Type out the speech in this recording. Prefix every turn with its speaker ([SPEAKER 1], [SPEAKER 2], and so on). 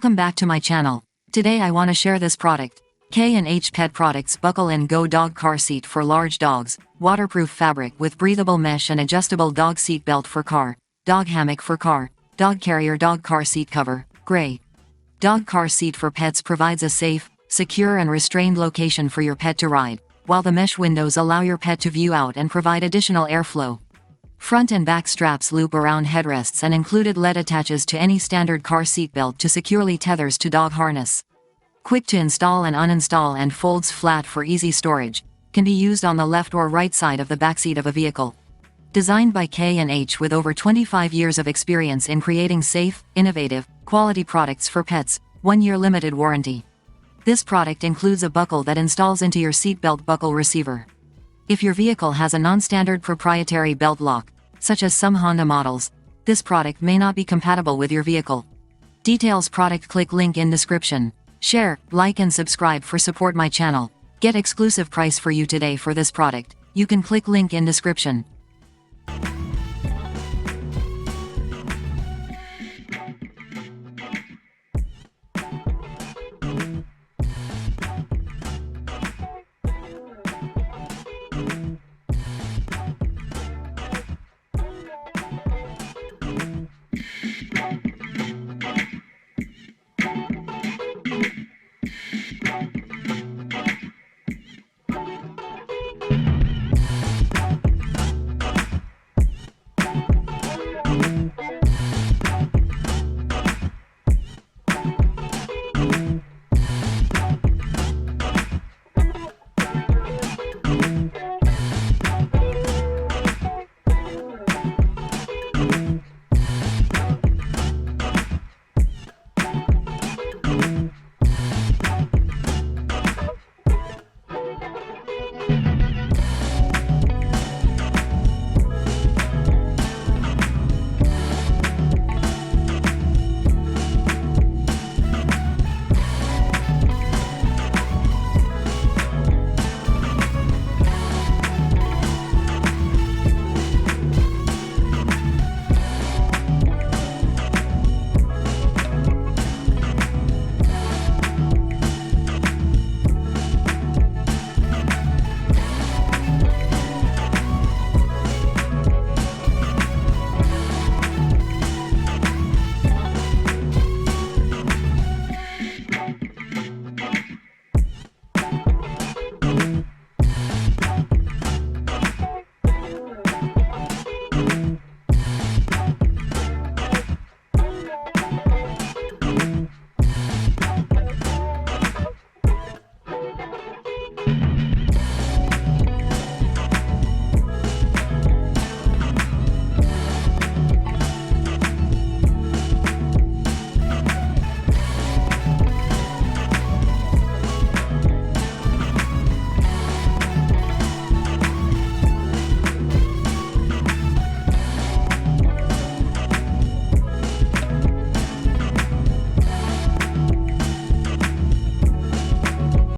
[SPEAKER 1] Welcome back to my channel. Today I want to share this product. K&H Pet Products Buckle and Go Dog Car Seat for Large Dogs. Waterproof fabric with breathable mesh and adjustable dog seat belt for car. Dog hammock for car. Dog carrier dog car seat cover. Gray. Dog car seat for pets provides a safe, secure and restrained location for your pet to ride, while the mesh windows allow your pet to view out and provide additional airflow. Front and back straps loop around headrests and included lead attaches to any standard car seat belt to securely tethers to dog harness. Quick to install and uninstall and folds flat for easy storage. Can be used on the left or right side of the backseat of a vehicle. Designed by K&H with over 25 years of experience in creating safe, innovative, quality products for pets, 1-year limited warranty. This product includes a buckle that installs into your seatbelt buckle receiver. If your vehicle has a non-standard proprietary belt lock, such as some Honda models, this product may not be compatible with your vehicle. Details product click link in description. Share, like and subscribe for support my channel. Get exclusive price for you today for this product. You can click link in description.